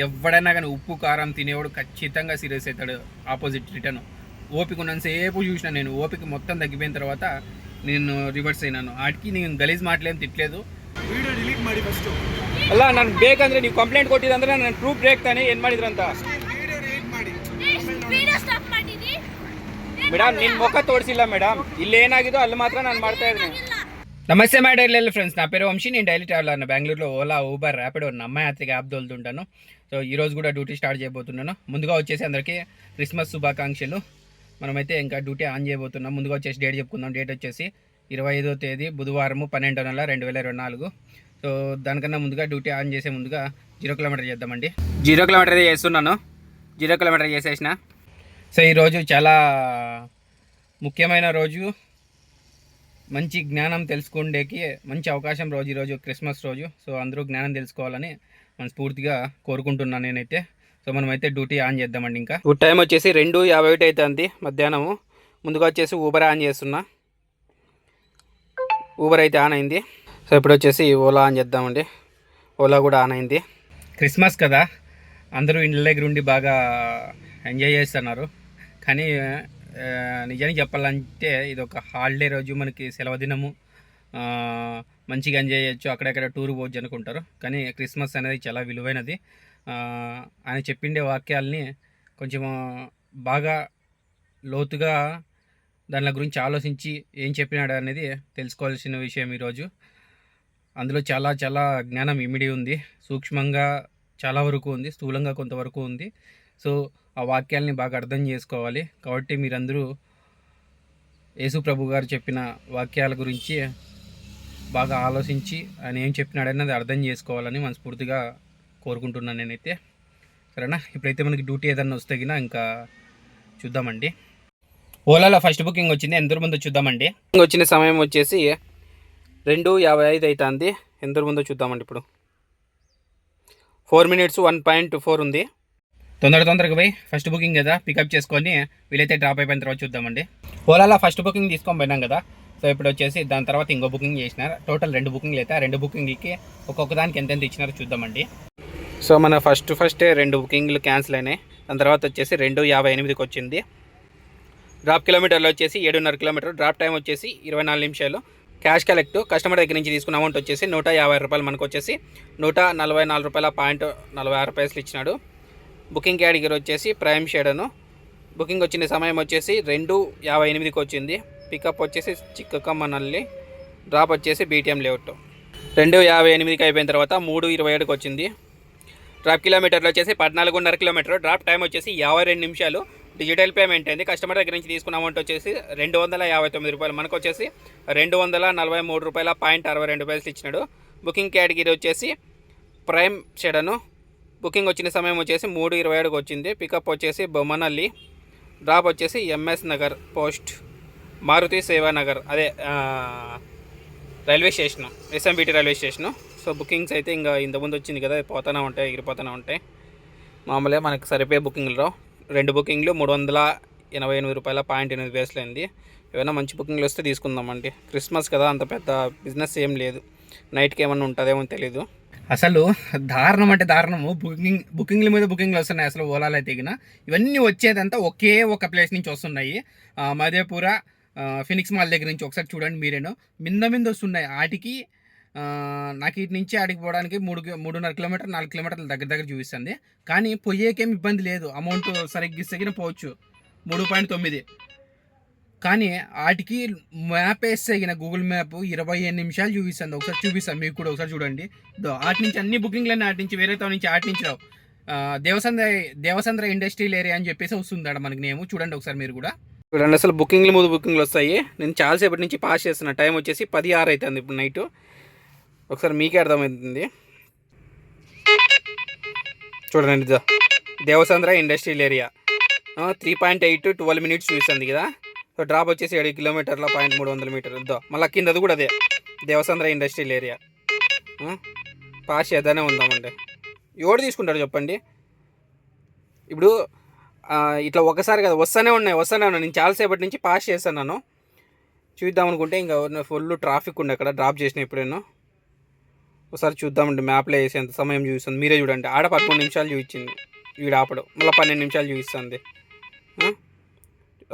ఎవడైనా కానీ ఉప్పు కారం తినేవాడు ఖచ్చితంగా సీరియస్ అవుతాడు. ఆపోజిట్ రిటర్న్ ఓపిక ఉన్నంతసేపు చూసిన నేను. ఓపిక మొత్తం తగ్గిపోయిన తర్వాత నేను ರಿವರ್ಸ್ అయినాను. ಆಟಕಿ ನೀನು ಗಲೀಜ್ ಮಾಡ್ಲೇನು ತಿಟ್లేదు. ವಿಡಿಯೋ ಡಿಲೀಟ್ ಮಾಡಿ ಫಸ್ಟ್. ಅಲ್ಲ ನಾನು ಬೇಕಂದ್ರೆ ನೀವು ಕಂಪ್ಲೇಂಟ್ ಕೊಟ್ಟಿದ್ದಂದ್ರೆ ನಾನು ಪ್ರೂಫ್ ಬೇಕ್ತಾನೆ ಏನು ಮಾಡಿದ್ರಂತ. ವಿಡಿಯೋ ಡಿಲೀಟ್ ಮಾಡಿ. ವಿಡಿಯೋ ಸ್ಟಾಪ್ ಮಾಡಿದಿ. ಮೇಡಮ್ ನಿನ್ನ ಮುಖ ತೋರಿಸಿಲ್ಲ ಮೇಡಮ್. ಇಲ್ಲಿ ಏನಾಗಿದೋ ಅಲ್ಲಿ ಮಾತ್ರ ನಾನು ಮಾಡ್ತಾ ಇದ್ದೀನಿ. నమస్తే మై డైలీ ఫ్రెండ్స్, నా పేరు వంశీ. నేను డైలీ ట్రావెలర్. బెంగళూరులో ఓలా, ఊబర్, ర్యాపిడో, నమ్మయాత్రిక యాప్ తోలుతుంటాను. సో ఈరోజు కూడా డ్యూటీ స్టార్ట్ చేయబోతున్నాను. ముందుగా వచ్చేసి అందరికీ క్రిస్మస్ శుభాకాంక్షలు. మనమైతే ఇంకా డ్యూటీ ఆన్ చేయబోతున్నాం. ముందుగా వచ్చేసి డేట్ చెప్పుకుందాం. డేట్ వచ్చేసి 25వ తేదీ బుధవారము 12వ నెల 2024. సో దానికన్నా ముందుగా డ్యూటీ ఆన్ చేసే ముందుగా 0 కిలోమీటర్ చేద్దామండి. 0 కిలోమీటర్ అయితే చేస్తున్నాను. 0 కిలోమీటర్ చేసేసిన. సో ఈరోజు చాలా ముఖ్యమైన రోజు, మంచి జ్ఞానం తెలుసుకుండేకి మంచి అవకాశం రోజు ఈరోజు క్రిస్మస్ రోజు. సో అందరూ జ్ఞానం తెలుసుకోవాలని మనస్ఫూర్తిగా కోరుకుంటున్నాను నేనైతే. సో మనమైతే డ్యూటీ ఆన్ చేద్దామండి. ఇంకా టైం వచ్చేసి 2:51 అవుతుంది మధ్యాహ్నము. ముందుగా వచ్చేసి ఊబర్ ఆన్ చేస్తున్నా. ఊబర్ అయితే ఆన్ అయింది. సో ఇప్పుడు వచ్చేసి ఓలా ఆన్ చేద్దామండి. ఓలా కూడా ఆన్ అయింది. క్రిస్మస్ కదా, అందరూ ఇండ్ల దగ్గర ఉండి బాగా ఎంజాయ్ చేస్తున్నారు. కానీ నిజానికి చెప్పాలంటే ఇది ఒక హాలిడే రోజు, మనకి సెలవు దినము, మంచిగా ఎంజాయ్ చేయొచ్చు, అక్కడెక్కడ టూర్ పోవచ్చు అనుకుంటారు. కానీ క్రిస్మస్ అనేది చాలా విలువైనది. ఆయన చెప్పిండే వాక్యాలని కొంచెం బాగా లోతుగా దాని గురించి ఆలోచించి ఏం చెప్పినాడు అనేది తెలుసుకోవాల్సిన విషయం ఈరోజు. అందులో చాలా చాలా జ్ఞానం ఇమిడి ఉంది. సూక్ష్మంగా చాలా వరకు ఉంది, స్థూలంగా కొంతవరకు ఉంది. సో ఆ వాక్యాలని బాగా అర్థం చేసుకోవాలి. కాబట్టి మీరందరూ యేసు ప్రభు గారు చెప్పిన వాక్యాల గురించి బాగా ఆలోచించి ఆయన ఏం చెప్పినాడన్నది అర్థం చేసుకోవాలని మనస్ఫూర్తిగా కోరుకుంటున్నాను నేనైతే. సరేనా, ఇప్పుడైతే మనకి డ్యూటీ ఏదన్నా వస్తే గినా ఇంకా చూద్దామండి. ఓలాలో ఫస్ట్ బుకింగ్ వచ్చింది. ఎంత ముందో చూద్దామండి. వచ్చిన సమయం వచ్చేసి 2:55 అవుతుంది. ఎంత ముందో చూద్దామండి. ఇప్పుడు 4 minutes 1.4 ఉంది. తొందరగా పోయి ఫస్ట్ బుకింగ్ కదా పికప్ చేసుకొని వీలైతే డ్రాప్ అయిపోయిన తర్వాత చూద్దామండి. ఓలాలో ఫస్ట్ బుకింగ్ తీసుకొని పోయినాం కదా. సో ఇప్పుడు వచ్చేసి దాని తర్వాత ఇంకో బుకింగ్ చేసినారు. టోటల్ 2 బుకింగ్లు అయితే. ఆ 2 బుకింగ్లకి ఒక్కొక్క దానికి ఎంతెంత ఇచ్చినారో చూద్దామండి. సో మన ఫస్టే 2 బుకింగ్లు క్యాన్సిల్ అయినాయి. దాని తర్వాత వచ్చేసి 2:58కి వచ్చింది. డ్రాప్ కిలోమీటర్లు వచ్చేసి 7.5 కిలోమీటర్. డ్రాప్ టైం వచ్చేసి 24 నిమిషాలు. క్యాష్ కలెక్ట్ కస్టమర్ దగ్గర నుంచి తీసుకున్న అమౌంట్ వచ్చేసి 150 రూపాయలు. మనకు వచ్చేసి 144 రూపాయల పాయింట్ 46 పైసలు ఇచ్చినాడు. బుకింగ్ కేటగిరీ వచ్చేసి ప్రైమ్ షేడను. బుకింగ్ వచ్చిన సమయం వచ్చేసి 2:58కి వచ్చింది. పికప్ వచ్చేసి చిక్కకమ్మనల్లి. డ్రాప్ వచ్చేసి బీటీఎం లేఅవుట్. 2:58కి అయిపోయిన తర్వాత 3:27కి వచ్చింది. డ్రాప్ కిలోమీటర్లు వచ్చేసి 14.5 కిలోమీటర్. డ్రాప్ టైం వచ్చేసి 52 నిమిషాలు. డిజిటల్ పేమెంట్ అయింది. కస్టమర్ దగ్గర నుంచి తీసుకున్న అమౌంట్ వచ్చేసి 259 రూపాయలు. మనకు వచ్చేసి 243 రూపాయల పాయింట్ 62 పైసలు ఇచ్చినాడు. బుకింగ్ కేటగిరీ వచ్చేసి ప్రైమ్ షెడను. బుకింగ్ వచ్చిన సమయం వచ్చేసి 3:27కి వచ్చింది. పికప్ వచ్చేసి బొమ్మనల్లి. డ్రాప్ వచ్చేసి ఎంఎస్ నగర్ పోస్ట్ మారుతి సేవానగర్, అదే railway station, SMBT railway station. So bookings అయితే ఇంకా ఇంతకుముందు వచ్చింది కదా, పోతూనే ఉంటాయి, ఎగిరిపోతూనే ఉంటాయి. మామూలుగా మనకు సరిపోయే బుకింగ్లు రావు. 2 బుకింగ్లు 388 రూపాయల పాయింట్ 8 పైసలు అయింది. ఏమైనా మంచి బుకింగ్లు వస్తే తీసుకుందామండి. క్రిస్మస్ కదా, అంత పెద్ద బిజినెస్ ఏం లేదు. నైట్కి ఏమన్నా ఉంటుందేమో తెలీదు. అసలు దారుణం అంటే దారుణము. బుకింగ్ల మీద బుకింగ్లు వస్తున్నాయి అసలు ఓలాలో అయితే. ఇవన్నీ వచ్చేదంతా ఒకే ఒక ప్లేస్ నుంచి వస్తున్నాయి. మధేపుర ఫినిక్స్ మాల్ దగ్గర నుంచి. ఒకసారి చూడండి మీరేనో, మింద వస్తున్నాయి. ఆటికి నాకు ఇటు నుంచి ఆడికి పోవడానికి 3.5 కిలోమీటర్ 4 కిలోమీటర్ల దగ్గర చూపిస్తుంది. కానీ పోయేకేం ఇబ్బంది లేదు. అమౌంట్ సరిగ్గా ఇస్తే పోవచ్చు. 3.9. కానీ వాటికి మ్యాప్ వేస్తే గూగుల్ మ్యాప్ 25 నిమిషాలు చూపిస్తుంది. ఒకసారి చూపిస్తాను మీకు కూడా, ఒకసారి చూడండి. వాటి నుంచి అన్ని బుకింగ్లన్నీ వాటి నుంచి, వేరే నుంచి వాటి నుంచి రావు. దేవసంద్ర ఇండస్ట్రియల్ ఏరియా అని చెప్పేసి వస్తుంది మనకి నేము. చూడండి ఒకసారి మీరు కూడా చూడండి. అసలు బుకింగ్లు 3 బుకింగ్లు వస్తాయి. నేను చాలాసేపటి నుంచి పాస్ చేస్తున్నా. టైం వచ్చేసి 10:06 అవుతుంది ఇప్పుడు నైట్. ఒకసారి మీకే అర్థమవుతుంది. చూడండి, దేవసంద్ర ఇండస్ట్రియల్ ఏరియా 3.8 12 minutes చూపిస్తుంది కదా. సో డ్రాప్ వచ్చేసి 7 కిలోమీటర్ల 300 మీటర్లు. మళ్ళీ కింద అది కూడా అదే దేవసంద్ర ఇండస్ట్రియల్ ఏరియా. పాస్ చేద్దానే ఉందామండి. ఎవడు తీసుకుంటాడు చెప్పండి. ఇప్పుడు ఇట్లా ఒకసారి కదా వస్తూనే ఉన్నాయి. నేను చాలాసేపటి నుంచి పాస్ చేస్తున్నాను. చూద్దాం అనుకుంటే ఇంకా ఫుల్ ట్రాఫిక్ ఉండే అక్కడ. డ్రాప్ చేసిన ఎప్పుడైనా ఒకసారి చూద్దామండి మ్యాప్లో వేసి ఎంత సమయం చూపిస్తుంది మీరే చూడండి. ఆడ 13 నిమిషాలు చూపించింది, వీడు ఆపడం మళ్ళీ 12 నిమిషాలు చూపిస్తుంది.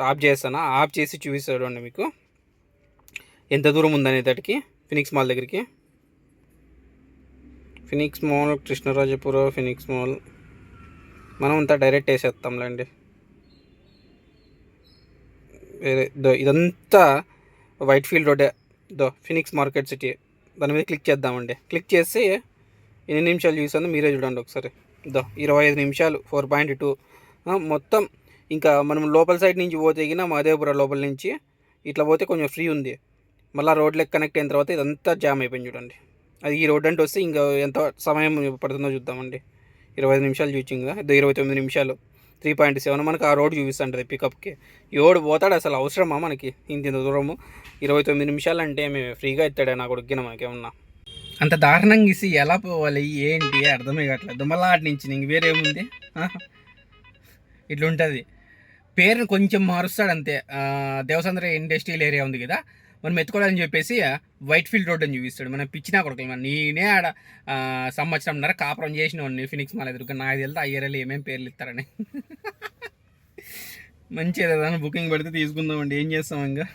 ఆఫ్ చేస్తానా, ఆఫ్ చేసి చూపిస్తాడు అండి మీకు ఎంత దూరం ఉందనేటటికి. ఫినిక్స్ మాల్ దగ్గరికి, Phoenix mall, Krishnarajapuram, Phoenix mall మనం అంతా డైరెక్ట్ వేసేస్తాంలేండి. వేరే ఇదంతా వైట్ ఫీల్డ్ రోడ్డే, ఫినిక్స్ మార్కెట్ సిటీ. దాని మీద క్లిక్ చేద్దామండి. క్లిక్ చేసి ఎన్ని నిమిషాలు చూస్తుందో మీరే చూడండి ఒకసారి. 25 నిమిషాలు 4.2 మొత్తం. ఇంకా మనం లోపల సైడ్ నుంచి పోతే గిన మహదేవపురం లోపల నుంచి ఇట్లా పోతే కొంచెం ఫ్రీ ఉంది. మళ్ళీ రోడ్లకు కనెక్ట్ అయిన తర్వాత ఇదంతా జామ్ అయిపోయింది చూడండి. అది ఈ రోడ్ అంటే వస్తే ఇంకా ఎంత సమయం పడుతుందో చూద్దామండి. 25 నిమిషాలు చూచింగ్ కదా, 29 నిమిషాలు 3.7 మనకు ఆ రోడ్ చూపిస్తుంటుంది పికప్కి. ఎవడు పోతాడు అసలు, అవసరమా మనకి ఇంత దూరము? 29 నిమిషాలు అంటే మేము ఫ్రీగా ఎత్తాడే నా కొడుకున మనకేమన్నా. అంత దారుణంగా ఇసి ఎలా పోవాలి ఏంటి అర్థమే కావట్లేదు. మళ్ళీ ఆటి నుంచి ఇంక వేరేముంది, ఇట్లుంటుంది. పేరుని కొంచెం మారుస్తాడు అంతే. దేవసంద్ర ఇండస్ట్రియల్ ఏరియా ఉంది కదా, మనం ఎత్తుకోవాలని చెప్పేసి వైట్ ఫీల్డ్ రోడ్ అని చూపిస్తాడు. మనం పిచ్చినా కొడుకులు మన నేనే ఆడ సంవత్సరంన్నర కాపురం చేసినవాడిని ఫినిక్స్ మాల్ ఎదురుగా. నాకు తెలియదు ఆ ఏరియాలో ఏమేమి పేర్లు ఇస్తారని. మంచి ఏదైనా బుకింగ్ పెడితే తీసుకుందామండి, ఏం చేస్తాం ఇంకా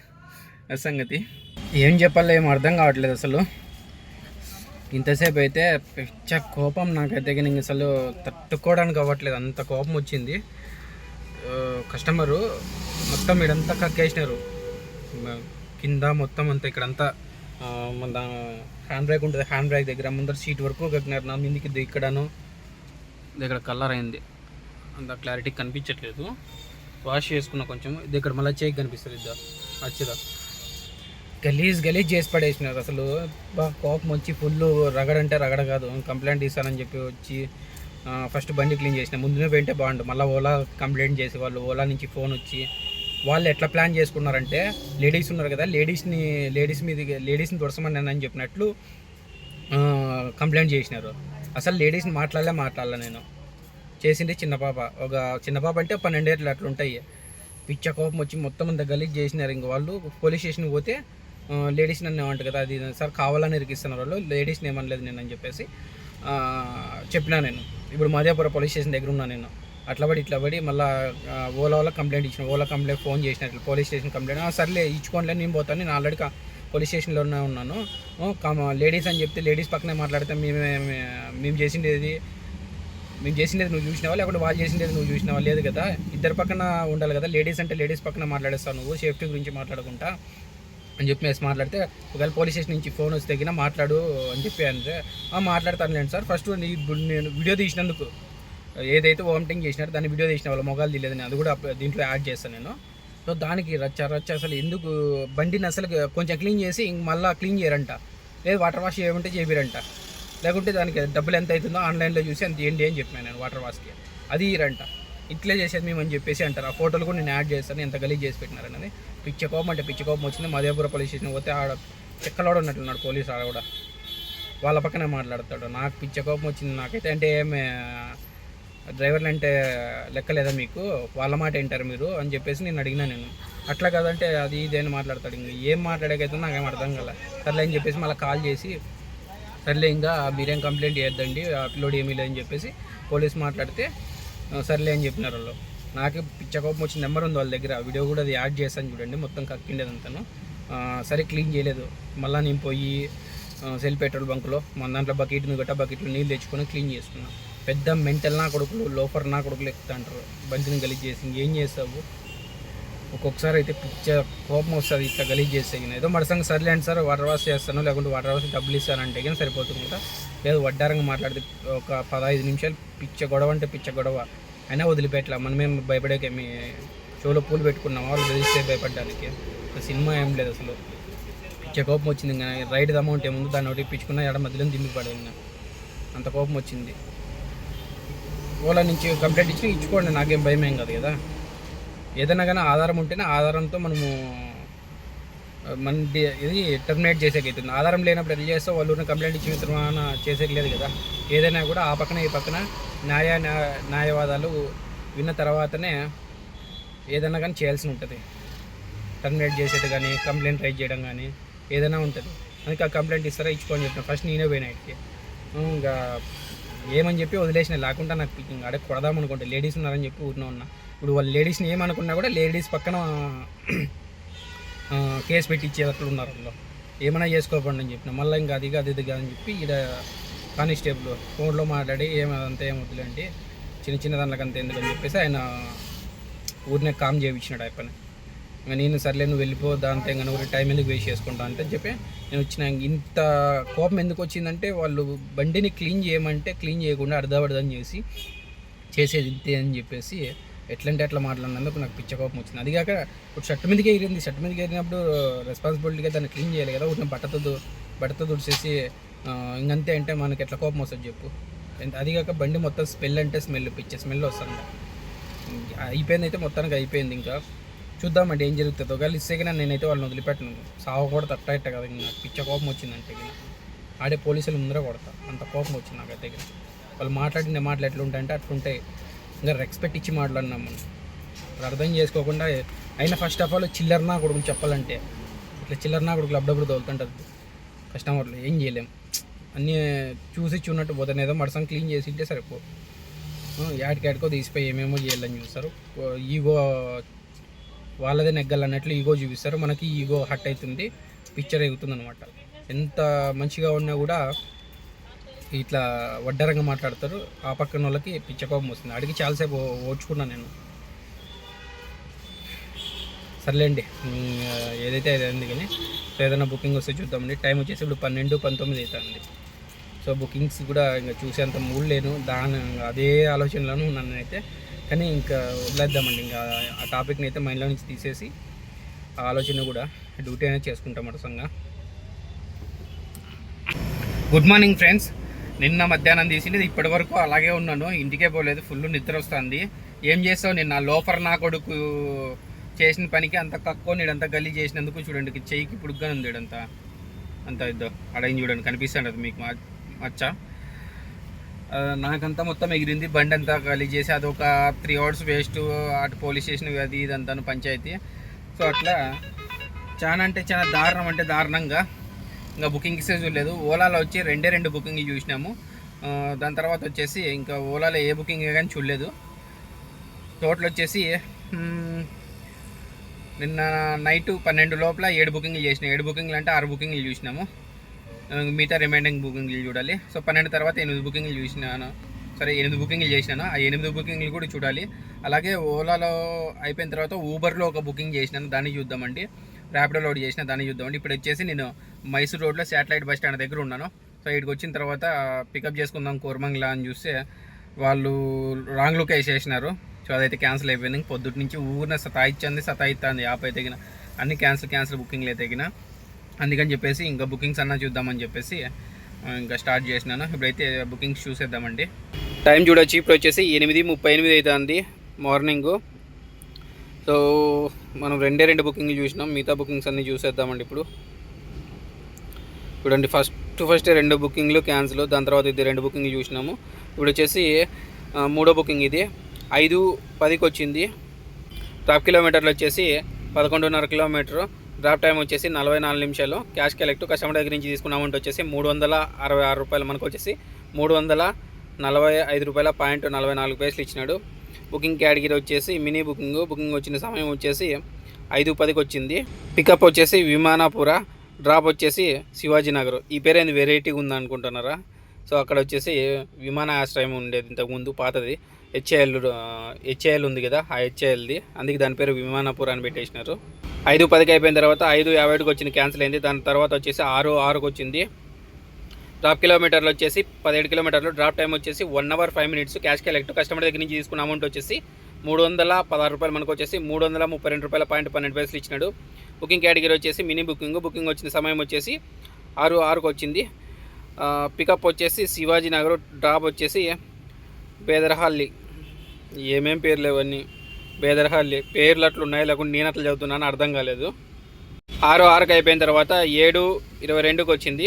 సంగతి. ఏం చెప్పాలో ఏం అర్థం కావట్లేదు అసలు. ఇంతసేపు అయితే పిచ్చ కోపం నాకైతే, ఇంక అసలు తట్టుకోవడానికి అవ్వట్లేదు, అంత కోపం వచ్చింది. కస్టమరు మొత్తం ఇడంతా కక్కేసినారు కింద మొత్తం అంతా. ఇక్కడంతా మన హ్యాండ్ బ్రేక్ ఉంటుంది, హ్యాండ్ బ్రేక్ దగ్గర ముందర సీట్ వరకు కక్కినారు. నా మీదకి ఇక్కడను ఇక్కడ కలర్ అయింది, అంత క్లారిటీ కనిపించట్లేదు. వాష్ చేసుకున్న కొంచెం ఇది ఇక్కడ మళ్ళీ చేయి కనిపిస్తుంది. వచ్చేదా గలీజ్ చేసి పడేసినారు అసలు. బాగా కోపం వచ్చి ఫుల్ రగడంటే రగడ కాదు, కంప్లైంట్ ఇస్తానని చెప్పి వచ్చి ఫస్ట్ బండి క్లీన్ చేసిన. ముందునే పోయింటే బాగుండు. మళ్ళీ ఓలా కంప్లైంట్ చేసి వాళ్ళు ఓలా నుంచి ఫోన్ వచ్చి వాళ్ళు ఎట్లా ప్లాన్ చేసుకున్నారంటే, లేడీస్ ఉన్నారు కదా, లేడీస్ని దొరసమని అని చెప్పినట్లు కంప్లైంట్ చేసినారు. అసలు లేడీస్ని మాట్లాడలే నేను. చేసింది చిన్న పాప, ఒక చిన్న పాప అంటే 12 ఏళ్ళు అట్లా ఉంటాయి. పిచ్చ కోపం వచ్చి మొత్తం అంతా గలీజ్ చేసినారు. ఇంక వాళ్ళు పోలీస్ స్టేషన్కి పోతే లేడీస్ని అన్నేమంటారు కదా, అది సార్ కావాలని ఇరికిస్తున్నారు వాళ్ళు, లేడీస్ని ఏమనలేదు నేను అని చెప్పేసి చెప్పినా నేను. ఇప్పుడు మహదేవపురం పోలీస్ స్టేషన్ దగ్గర ఉన్నా నేను. అట్లా పడి మళ్ళీ ఓలా కంప్లైంట్ ఇచ్చిన. ఓలా కంప్లైంట్ ఫోన్ చేసినట్లు పోలీస్ స్టేషన్ కంప్లైంట్. సర్లే ఇచ్చుకోండి నేను పోతాను, నేను ఆల్రెడీ పోలీస్ స్టేషన్లోనే ఉన్నాను. లేడీస్ అని చెప్తే లేడీస్ పక్కనే మాట్లాడితే మేము చేసిండేది నువ్వు చూసినావా, లేకపోతే వాళ్ళు చేసిండేది నువ్వు చూసినావా? లేదు కదా, ఇద్దరు పక్కన ఉండాలి కదా. లేడీస్ అంటే లేడీస్ పక్కన మాట్లాడేస్తావు నువ్వు, సేఫ్టీ గురించి మాట్లాడుకుంటా అని చెప్పేసి మాట్లాడితే, ఒకవేళ పోలీస్ స్టేషన్ నుంచి ఫోన్ వస్తే తగిన మాట్లాడు అని చెప్పి అంటే మాట్లాడతానులేండి సార్. ఫస్ట్ నేను వీడియో తీసినందుకు ఏదైతే వామిటింగ్ చేసినారో దాన్ని వీడియో తీసిన వాళ్ళ మొగాలు తీయలేదు, నేను అది కూడా దీంట్లో యాడ్ చేస్తాను నేను. సో దానికి రచ్చ అసలు ఎందుకు బండిని అసలు కొంచెం క్లీన్ చేసి ఇంక మళ్ళీ క్లీన్ చేయరంట, లేదు వాటర్ వాష్ చేయమంటే చేపిరంట, లేకుంటే దానికి డబ్బులు ఎంత అవుతుందో ఆన్లైన్లో చూసి అంత ఏంటి అని చెప్పినాను నేను వాటర్ వాష్కి, అది ఇరంట. ఇట్లే చేసేది మేము అని చెప్పేసి అంటారు. ఆ ఫోటోలు కూడా నేను యాడ్ చేస్తాను, ఎంత గలీజ్ చేసి పెట్టినారని. పిచ్చ కోపం వచ్చింది. మహదేవపురం పోలీస్ స్టేషన్ పోతే ఆడ చెక్కలోడు ఉన్నట్లున్నాడు పోలీసు, ఆడ కూడా వాళ్ళ పక్కనే మాట్లాడతాడు. నాకు పిచ్చ కోపం వచ్చింది. నాకైతే అంటే ఏమి డ్రైవర్లు అంటే లెక్కలేదా మీకు, వాళ్ళ మాట ఏంటారు మీరు అని చెప్పేసి నేను అడిగినా నేను. అట్లా కదంటే అది ఇదేని మాట్లాడతాడు. ఇంకా ఏం మాట్లాడేకైతే నాకేం అర్థం కదా. సర్లే అని చెప్పేసి మళ్ళీ కాల్ చేసి, సర్లే ఇంకా మీరేం కంప్లైంట్ చేయొద్దండి, అప్లోడ్ ఏమీ లేదని చెప్పేసి పోలీస్ మాట్లాడితే సర్లే అని చెప్పినారు వాళ్ళు. నాకు పిచ్చ కోపం వచ్చిన నెంబర్ ఉంది వాళ్ళ దగ్గర, వీడియో కూడా అది యాడ్ చేస్తాను చూడండి, మొత్తం కక్కిండేదంతాను. సరే క్లీన్ చేయలేదు. మళ్ళీ నేను పోయి సెల్ పెట్రోల్ బంకులో మన దాంట్లో బకెట్లు నీళ్ళు తెచ్చుకొని క్లీన్ చేసుకున్నాను. పెద్ద మెంటల్ నా కొడుకులు, లోఫర్ నా కొడుకులు ఎక్కుతా అంటారు. బండిని గలీజ్ చేసి ఏం చేస్తావు? ఒక్కొక్కసారి అయితే పిచ్చ కోపం వస్తుంది ఇట్లా గలీజ్ చేస్తే. ఏదో మడసంగా సర్లే అండి సార్ వాటర్ వాష్ చేస్తాను, లేకుంటే వాటర్ వాష్ డబ్బులు ఇస్తానంటే కానీ సరిపోతుంది కదా. లేదు వడ్డారంగా మాట్లాడితే ఒక 15 నిమిషాలు పిచ్చ గొడవ అంటే పిచ్చ గొడవ అయినా వదిలిపెట్టలే. మనమేం భయపడేకేమి షోలో పూలు పెట్టుకున్నాం, వాళ్ళు బెదిరిస్తే భయపడడానికి. సినిమా ఏం లేదు అసలు. పిచ్చ కోపం వచ్చింది. ఇంకా రైడ్ అమౌంట్ ఏముందో దాన్ని ఒకటి ఇప్పించుకున్నా, ఎడ మధ్యలో దింపి పడేది. అంత కోపం వచ్చింది. ఓలా నుంచి కంప్లైంట్ ఇచ్చుకోండి, నాకేం భయం ఏం కాదు కదా. ఏదైనా కానీ ఆధారం ఉంటేనే ఆధారంతో మనము ఇది టర్మినేట్ చేసేకైతుంది. ఆధారం లేనప్పుడు ఎట్లా చేస్తే వాళ్ళు కంప్లైంట్ ఇచ్చిన తర్వాత చేసేకి లేదు కదా. ఏదైనా కూడా ఆ పక్కన ఈ పక్కన న్యాయవాదాలు విన్న తర్వాతనే ఏదైనా కానీ చేయాల్సి ఉంటుంది. టర్మినేట్ చేసేది కానీ, కంప్లైంట్ రైజ్ చేయడం కానీ ఏదైనా ఉంటుంది. అందుకే ఆ కంప్లైంట్ ఇస్తారా ఇచ్చుకోని చెప్పిన. ఫస్ట్ నేనే పోయినా ఇక్కడికి ఇంకా ఏమని చెప్పి వదిలేసిన, లేకుండా నాకు అడే కొడదాం అనుకుంటే లేడీస్ ఉన్నారని చెప్పి ఊరిలో ఉన్నా. ఇప్పుడు వాళ్ళు లేడీస్ని ఏమనుకున్నా కూడా లేడీస్ పక్కన కేసు పెట్టి ఇచ్చేటట్లు ఉన్నారు. అందులో ఏమైనా చేసుకోకండి అని చెప్పిన. మళ్ళీ ఇంకా అది కాదని చెప్పి ఇక్కడ కానిస్టేబుల్ ఫోన్లో మాట్లాడి ఏమంతా ఏం వద్దులేండి, చిన్న దాంట్లోకి అంత ఎందుకని చెప్పేసి ఆయన ఊరినే కామ్ చేయించినాడు ఆ పని. ఇంకా నేను సర్లే నువ్వు వెళ్ళిపో, దాంతో ఇంకా నువ్వు టైం ఎందుకు వేస్ట్ చేసుకుంటా అంటే చెప్పి నేను వచ్చిన. ఇంత కోపం ఎందుకు వచ్చిందంటే వాళ్ళు బండిని క్లీన్ చేయమంటే క్లీన్ చేయకుండా అర్ధపడదని చేసేది ఇంతే అని చెప్పేసి ఎట్లంటే అట్లా మాట్లాడినందుకు నాకు పిచ్చ కోపం వచ్చింది. అది కాక ఇప్పుడు షర్ట్ మీదకే ఎగిరింది. షర్ట్ మీదకి ఎగిరినప్పుడు రెస్పాన్సిబిలిటీగా దాన్ని క్లీన్ చేయాలి కదా. ఒకటి బట్టతో తుడిచేసి ఇంకంతే అంటే మనకి ఎట్లా కోపం వస్తుంది చెప్పు. అది కాక బండి మొత్తం స్మెల్ అంటే పిచ్చే స్మెల్ వస్తుంది. అయిపోయింది అయితే మొత్తానికి అయిపోయింది. ఇంకా చూద్దామంటే ఏం జరుగుతుందో. ఒకవేళ ఇస్తేగా నేనైతే వాళ్ళని వదిలిపెట్టను. సాగు కూడా తట్టయిట కదా. నాకు పిచ్చ కోపం వచ్చిందంటే ఆడే పోలీసులు ముందర కొడతా, అంత కోపం వచ్చింది నాకైతే. వాళ్ళు మాట్లాడిన మాటలు ఎట్లుంటాయంటే అట్లుంటాయి. ఇంకా రెస్పెక్ట్ ఇచ్చి మాట్లాడినాం మనం. అర్థం చేసుకోకుండా అయినా ఫస్ట్ ఆఫ్ ఆల్ చిల్లర్నా కొడుకుని చెప్పాలంటే ఇట్లా చిల్లర్నా కొడుకులు అప్పుడప్పుడు తోలుతుంటారు కస్టమర్లు. ఏం చేయలేం, అన్నీ చూసి చూన్నట్టు పోతాను. ఏదో మడసం క్లీన్ చేసి ఇట్టే సరిపో, యాడికాడికో తీసిపోయి ఏమేమో చేయాలని చూస్తారు. ఈగో వాళ్ళదే నెగ్గాలన్నట్లు ఈగో చూపిస్తారు. మనకి ఈగో హట్ అవుతుంది, పిక్చర్ ఎగుతుంది అనమాట. ఎంత మంచిగా ఉన్నా కూడా ఇట్లా వడ్డరంగా మాట్లాడతారు. ఆ పక్కన వాళ్ళకి పిచ్చ కోపం వస్తుంది. అడిగి చాలాసేపు ఓడ్చుకున్నాను నేను. సర్లేండి, ఏదైతే అయింది కానీ. సో ఏదైనా బుకింగ్ వస్తే చూద్దామండి. టైం వచ్చేసి ఇప్పుడు 12-19 అవుతుంది. సో బుకింగ్స్ కూడా ఇంకా చూసేంత మూడు లేను, అదే ఆలోచనలోనూ ఉన్నాను అయితే. కానీ ఇంకా వదిలేద్దామండి. ఇంకా ఆ టాపిక్ని అయితే మైండ్లో నుంచి తీసేసి ఆ ఆలోచన కూడా డ్యూటీ అనేది చేసుకుంటాం అడసంగా. Good morning friends. నిన్న మధ్యాహ్నం తీసింది ఇప్పటి వరకు అలాగే ఉన్నాను, ఇంటికే పోలేదు. ఫుల్ నిద్ర వస్తుంది. ఏం చేస్తావు, నిన్న లోఫర్ నా కొడుకు చేసిన పనికి అంత కక్కువ నీడంతా గల్లీ చేసినందుకు చూడండి చెయ్యికి పుడుగ్గా ఉంది. అంత ఇద్దో అడైన చూడండి, కనిపిస్తుంది అది మీకు మచ్చా. నాకంతా మొత్తం ఎగిరింది. బండి అంతా గల్లీ చేసి అదొక 3 hours వేస్ట్. అటు పోలీస్ స్టేషన్ అది ఇదంతా పంచాయతీ. సో అట్లా చాలా అంటే చాలా దారుణం అంటే దారుణంగా. ఇంకా బుకింగ్ ఇస్తే చూడలేదు. ఓలాలో వచ్చి 2 బుకింగ్ చూసినాము. దాని తర్వాత వచ్చేసి ఇంకా ఓలాలో ఏ బుకింగ్ కానీ చూడలేదు. టోటల్ వచ్చేసి నిన్న నైట్ 12 లోపల 7 బుకింగ్లు చేసినాం. 7 బుకింగ్లు అంటే 6 బుకింగ్లు చూసినాము. మిగతా రిమైనింగ్ బుకింగ్లు చూడాలి. సో 12 తర్వాత 8 బుకింగ్లు చూసినాను. సరే 8 బుకింగ్లు చేసినాను. ఆ 8 బుకింగ్లు కూడా చూడాలి. అలాగే ఓలాలో అయిపోయిన తర్వాత ఊబర్లో ఒక బుకింగ్ చేసినాను, దాన్ని చూద్దామండి. ర్యాపిడోలో ఒకటి చేసిన, దాన్ని చూద్దామండి. ఇప్పుడు వచ్చేసి నేను మైసూర్ రోడ్లో శాటిలైట్ బస్ స్టాండ్ దగ్గర ఉన్నాను. సో ఇక్కడికి వచ్చిన తర్వాత పికప్ చేసుకుందాం కోరమంగళ అని చూస్తే వాళ్ళు రాంగ్ లుక్ వేసేసినారు. సో అదైతే క్యాన్సిల్ అయిపోయింది. పొద్దుటి నుంచి ఊరిన సతాయిస్తుంది యాప్ అయితే తగిన అన్ని క్యాన్సిల్ బుకింగ్లు అయితే తగిన. అందుకని చెప్పేసి ఇంకా బుకింగ్స్ అన్నా చూద్దామని చెప్పేసి ఇంకా స్టార్ట్ చేసినాను. ఇప్పుడైతే బుకింగ్స్ చూసేద్దామండి. టైం చూడొచ్చు, ఇప్పుడు వచ్చేసి 8:38 అవుతుంది మార్నింగ్. సో మనం 2 బుకింగ్లు చూసినాం, మిగతా బుకింగ్స్ అన్నీ చూసేద్దామండి. ఇప్పుడు చూడండి, ఫస్ట్ 2 బుకింగ్లు క్యాన్సిల్. దాని తర్వాత ఇది 2 బుకింగ్లు చూసినాము. ఇప్పుడు వచ్చేసి 3వ బుకింగ్ ఇది 5:10కి వచ్చింది. డ్రాప్ కిలోమీటర్లు వచ్చేసి 11.5 కిలోమీటరు. డ్రాప్ టైం వచ్చేసి 44 నిమిషాలు. క్యాష్ కలెక్ట్ కస్టమర్ దగ్గర నుంచి తీసుకున్న అమౌంట్ వచ్చేసి 366 రూపాయలు. మనకు వచ్చేసి 345 రూపాయల 44 పైసలు ఇచ్చినాడు. బుకింగ్ కేటగిరీ వచ్చేసి మినీ బుకింగ్ వచ్చిన సమయం వచ్చేసి 5:10కి వచ్చింది. పికప్ వచ్చేసి విమానాపుర, డ్రాప్ వచ్చేసి శివాజీనగర్. ఈ పేరు ఏంది వెరైటీగా ఉంది అనుకుంటున్నారా? సో అక్కడ వచ్చేసి విమానాశ్రయం ఉండేది ఇంతకుముందు, పాతది. హెచ్ఏఎల్ ఉంది కదా, ఆ హెచ్ఏఎల్ది, అందుకే దాని పేరు విమానాపుర అని పెట్టేసినారు. 5:10కి అయిపోయిన తర్వాత 5:51కి వచ్చింది, క్యాన్సిల్ అయింది. దాని తర్వాత వచ్చేసి 6:06కి వచ్చింది. డ్రాప్ కిలోమీటర్లు వచ్చేసి 17 కిలోమీటర్లు. డ్రాప్ టైం వచ్చేసి 1 hour 5 minutes. Cash collect customer దగ్గర నుంచి తీసుకున్న అమౌంట్ వచ్చేసి 316 రూపాయలు. మనకు వచ్చేసి 332 రూపాయల 12 పైసలు ఇచ్చినాడు. బుకింగ్ కేటగిరీ వచ్చేసి మినీ బుకింగ్ వచ్చిన సమయం వచ్చేసి 6:06కి వచ్చింది. పికప్ వచ్చేసి శివాజీనగర్, డ్రాప్ వచ్చేసి బేదర్హల్లి. ఏమేం పేర్లు ఇవన్నీ, బేదర్హల్లి పేర్లు అట్లు ఉన్నాయి, లేకుంటే నేను అట్లా చదువుతున్నాను అర్థం కాలేదు. 6:06కి అయిపోయిన తర్వాత 7:22కి వచ్చింది.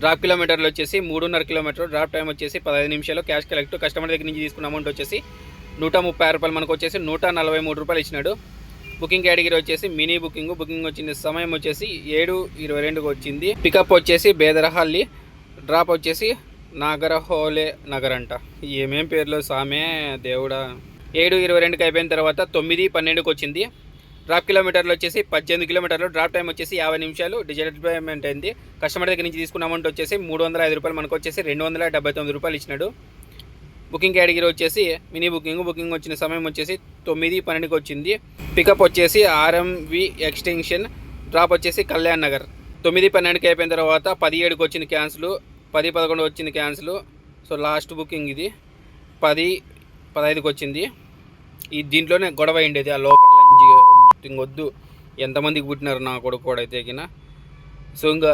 డ్రాప్ కిలోమీటర్లు వచ్చేసి 3.5 కిలోమీటర్. డ్రాప్ టైం వచ్చేసి 15 నిమిషాలు. క్యాష్ కలెక్ట్ కస్టమర్ దగ్గర నుంచి తీసుకున్న అమౌంట్ వచ్చేసి 130 రూపాయలు. మనకు వచ్చేసి 143 రూపాయలు ఇచ్చినాడు. బుకింగ్ కేటగిరీ వచ్చేసి మినీ బుకింగ్ వచ్చిన సమయం వచ్చేసి 7:22కి వచ్చింది. పికప్ వచ్చేసి బేదర్హల్లి, డ్రాప్ వచ్చేసి నాగరహోలే నగర్ అంట. ఏమేం పేర్లు సామే దేవుడా. 7:22కి అయిపోయిన తర్వాత 9:12కి వచ్చింది. డ్రాప్ కిలోమీటర్లు వచ్చేసి 18 కిలోమీటర్లు. డ్రాప్ టైం వచ్చేసి 50 నిమిషాలు. డిజిటల్ పేమెంట్ అయింది. కస్టమర్ దగ్గర నుంచి తీసుకున్న అమౌంట్ వచ్చేసి 305 రూపాయలు, మనకు వచ్చేసి 279 రూపాయలు ఇచ్చినాడు. బుకింగ్ కేటగిరీ వచ్చేసి మినీ బుకింగ్ వచ్చిన సమయం వచ్చేసి 9:12కి వచ్చింది. పికప్ వచ్చేసి ఆర్ఎంవి ఎక్స్టెన్షన్. డ్రాప్ వచ్చేసి కళ్యాణ్ నగర్. 9:12కి అయిపోయిన తర్వాత 17కి వచ్చింది క్యాన్సిల్, 10:11 వచ్చింది క్యాన్సిల్. సో లాస్ట్ బుకింగ్ ఇది. 10:15కి వచ్చింది. ఈ దీంట్లోనే గొడవ అయిండేది. ఆ లోపల ఇంకొద్దు ఎంతమందికి పుట్టినారు నా కొడుకు కూడా అయితే కినా. సో ఇంకా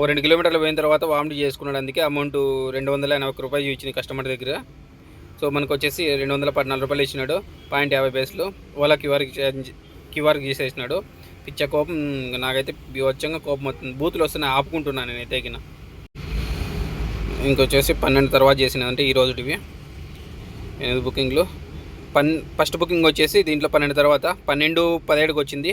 2 కిలోమీటర్లు పోయిన తర్వాత వామిట్ చేసుకున్నాడు. అందుకే అమౌంట్ 281 రూపాయలు ఇచ్చింది కస్టమర్ దగ్గర. సో మనకు వచ్చేసి 214 రూపాయలు ఇచ్చినాడు. 0.50 ఓలా క్యూఆర్కి చేసేసినాడు. పిచ్చ కోపం నాకైతే వచ్చంగా కోపం వస్తుంది. బూతులు వస్తున్నాయి, ఆపుకుంటున్నాను నేనైతే కినా. ఇంకొచ్చేసి 12 తర్వాత చేసినదంటే ఈ రోజుటివి 8 బుకింగ్లు. ఫస్ట్ బుకింగ్ వచ్చేసి దీంట్లో 12 తర్వాత 12:17కి వచ్చింది.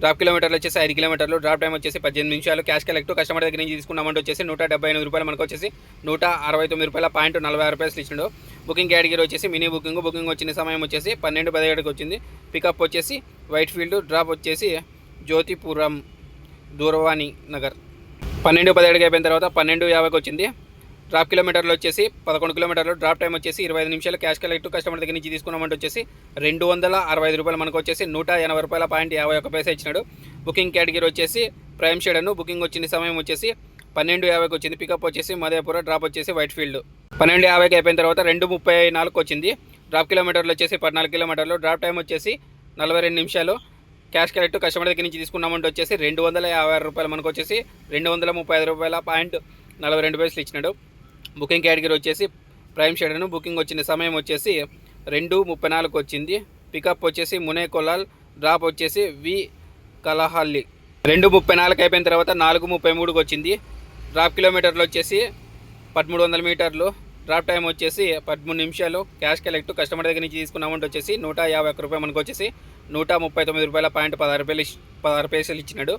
డ్రాప్ కిలోమీటర్లు వచ్చేసి 5 కిలోమీటర్లు. డ్రాప్ టైం వచ్చేసి 18 నిమిషాలు. క్యాష్ కలెక్ట్ కస్టమర్ దగ్గర నుంచి తీసుకున్న అమౌంట్ వచ్చేసి 178 రూపాయలు, మనకు వచ్చేసి 169 రూపాయల 0.46 రూపాయలు ఇచ్చినాడు. బుకింగ్ కేటగిరీ వచ్చేసి మినీ బుకింగ్ వచ్చిన సమయం వచ్చేసి 12:17కి వచ్చింది. పికప్ వచ్చేసి వైట్ ఫీల్డ్. డ్రాప్ వచ్చేసి జ్యోతిపురం దూరవాణి నగర్. 12:17కి అయిపోయిన తర్వాత 12:50కి వచ్చింది. డ్రాప్ కిలోమీటర్లు వచ్చేసి 11 కిలోమీటర్లు. డ్రాప్ టైం వచ్చేసి 25 నిమిషాలు. క్యాష్ కలెక్ట్ కస్టమర్ దగ్గర నుంచి తీసుకున్న అమౌంట్ వచ్చేసి 265 రూపాయలు, మనకు వచ్చేసి 180 రూపాయల 0.51 ఇచ్చినాడు. బుకింగ్ కేటగిరీ వచ్చేసి ప్రైమ్ షేడ్. బుకింగ్ వచ్చిన సమయం వచ్చేసి 12:50కి వచ్చింది. పికప్ వచ్చేసి మధేపుర. డ్రాప్ వచ్చేసి వైట్ ఫీల్డ్. 12:50కి అయిపోయిన తర్వాత 2:34కి వచ్చింది. డ్రాప్ కిలోమీటర్లు వచ్చేసి 14 కిలోమీటర్లు. డ్రాప్ టైం వచ్చేసి 42 నిమిషాలు. క్యాష్ కలెక్ట్ కస్టమర్ దగ్గర నుంచి తీసుకున్న అమౌంట్ వచ్చేసి 256 రూపాయలు, మనకు వచ్చేసి 235 రూపాయల 0.42 ఇచ్చినాడు. బుకింగ్ కేటగిరీ వచ్చేసి ప్రైమ్ షేడ్. బుకింగ్ వచ్చిన సమయం వచ్చేసి 2:34కి వచ్చింది. పికప్ వచ్చేసి మునే కొలాల్. డ్రాప్ వచ్చేసి వి కలహల్లి. 2:34కి అయిపోయిన తర్వాత 4:33కి వచ్చింది. డ్రాప్ కిలోమీటర్లు వచ్చేసి 1300 మీటర్లు. డ్రాప్ టైం వచ్చేసి 13 నిమిషాలు. క్యాష్ కలెక్ట్ కస్టమర్ దగ్గర నుంచి తీసుకున్న అమౌంట్ వచ్చేసి 151 రూపాయలు, మనకు వచ్చేసి 139 రూపాయల 0.16 ఇచ్చినాడు.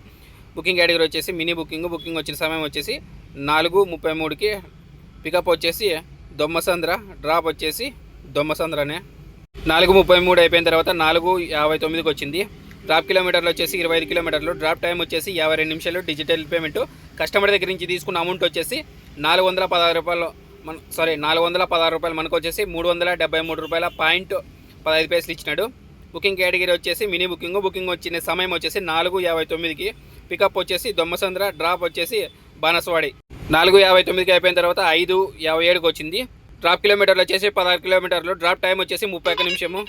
బుకింగ్ కేటగిరీ వచ్చేసి మినీ బుకింగ్ వచ్చిన సమయం వచ్చేసి 4:33కి. పికప్ వచ్చేసి దొమ్మసంద్ర. డ్రాప్ వచ్చేసి దొమ్మసంద్రనే. 4:33 అయిపోయిన తర్వాత 4:59కి వచ్చింది. డ్రాప్ కిలోమీటర్లు వచ్చేసి 25 కిలోమీటర్లు. డ్రాప్ టైం వచ్చేసి 52 నిమిషాలు. డిజిటల్ పేమెంట్ కస్టమర్ దగ్గర నుంచి తీసుకున్న అమౌంట్ వచ్చేసి 416 రూపాయలు, 416 రూపాయలు, మనకు వచ్చేసి 373 రూపాయల 0.15 ఇచ్చినాడు. బుకింగ్ కేటగిరీ వచ్చేసి మినీ బుకింగ్ వచ్చిన సమయం వచ్చేసి 4:59కి. పికప్ వచ్చేసి దొమ్మసంద్ర. డ్రాప్ వచ్చేసి బానసవాడి. 4:59కి అయిపోయిన తర్వాత 5:57కి వచ్చింది. డ్రాప్ కిలోమీటర్లు వచ్చేసి 16 కిలోమీటర్లు. డ్రాప్ టైం వచ్చేసి 31 నిమిషము.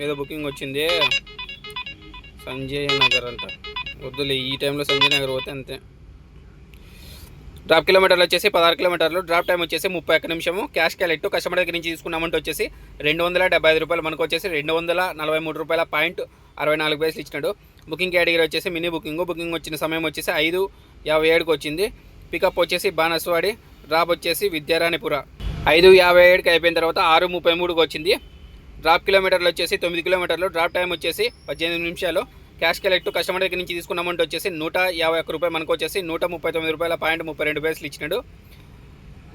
ఏదో బుకింగ్ వచ్చింది సంజయ్ నగర్ అంట. వద్దులే, ఈ టైంలో సంజయ్ నగర్ పోతే అంతే. డ్రాప్ కిలోమీటర్లు వచ్చేసి 16 కిలోమీటర్లు. డ్రాప్ టైం వచ్చేసి 31 నిమిషము. క్యాష్ కలెక్ట్ కస్టమర్ దగ్గర నుంచి తీసుకున్న అమౌంట్ వచ్చేసి 275 రూపాయలు, మనకు వచ్చేసి 243 రూపాయల 0.64 ఇచ్చినాడు. బుకింగ్ కేటగిరీ వచ్చేసి మినీ బుకింగ్ వచ్చిన సమయం వచ్చేసి 5:57కి వచ్చింది. పికప్ వచ్చేసి బానస్వాడి. డ్రాప్ వచ్చేసి విద్యారాణిపుర. 5:57కి అయిపోయిన తర్వాత 6:33కి వచ్చింది. డ్రాప్ కిలోమీటర్లు వచ్చేసి 9 కిలోమీటర్లు. డ్రాప్ టైం వచ్చేసి 18 నిమిషాలు. క్యాష్ కలెక్ట్ కస్టమర్ దగ్గర నుంచి తీసుకున్న అమౌంట్ వచ్చేసి 151 రూపాయలు, మనకు వచ్చేసి 139 రూపాయల 0.32 ఇచ్చినాడు.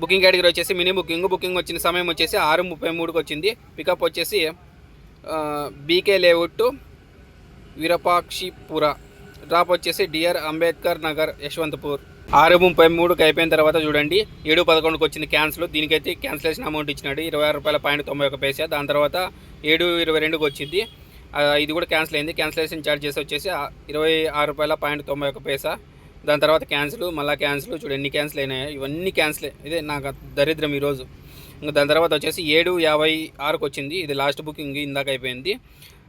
బుకింగ్ కేటగిరీ వచ్చేసి మినీ బుకింగ్ వచ్చిన సమయం వచ్చేసి 6:33కి వచ్చింది. పికప్ వచ్చేసి బీకే లేఅవుట్ విరపాక్షిపుర. డ్రాప్ వచ్చేసి డిఆర్ అంబేద్కర్ నగర్ యశ్వంతపూర్. 6:33కి అయిపోయిన తర్వాత చూడండి 7:11కి వచ్చింది క్యాన్సిల్. దీనికైతే క్యాన్సిలేషన్ అమౌంట్ ఇచ్చినాడు 26 రూపాయల 0.91. దాని తర్వాత 7:22కి వచ్చింది. ఇది కూడా క్యాన్సిల్ అయింది. క్యాన్సిలేషన్ ఛార్జెస్ వచ్చేసి 26 రూపాయల 0.91. దాని తర్వాత క్యాన్సిల్, మళ్ళీ క్యాన్సిల్. చూడండి ఎన్ని క్యాన్సిల్ అయినాయి, ఇవన్నీ క్యాన్సిలే. ఇదే నాకు దరిద్రం ఈరోజు. ఇంకా దాని తర్వాత వచ్చేసి 7:56కి వచ్చింది. ఇది లాస్ట్ బుకింగ్ ఇందాక అయిపోయింది.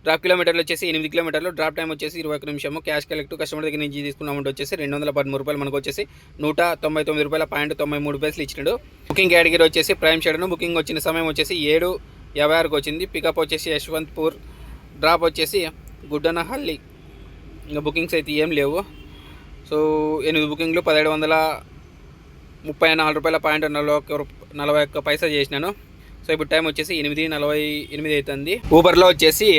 డ్రాప్ కిలోమీటర్లు వచ్చేసి 8 కిలోమీటర్లు. డ్రాప్ టైం వచ్చేసి 21 నిమిషము. క్యాష్ కలెక్ట్ కస్టమర్ దగ్గర నుంచి తీసుకున్న అమౌంట్ వచ్చేసి 213 రూపాయలు, మనకు వచ్చేసి 199 రూపాయల 0.93 ఇచ్చినాడు. బుకింగ్ కేటగిరీ వచ్చేసి ప్రైమ్ షేడ్. బుకింగ్ వచ్చిన సమయం వచ్చేసి 7:56కి వచ్చింది. పికప్ వచ్చేసి యశ్వంత్పూర్. డ్రాప్ వచ్చేసి గుడ్డనహల్లి. ఇంకా బుకింగ్స్ అయితే ఏం లేవు. సో 8 బుకింగ్లు 1734 రూపాయల 0.41 చేసినాను. సో ఇప్పుడు టైం వచ్చేసి 8:48 అవుతుంది. ఊబర్లో వచ్చేసి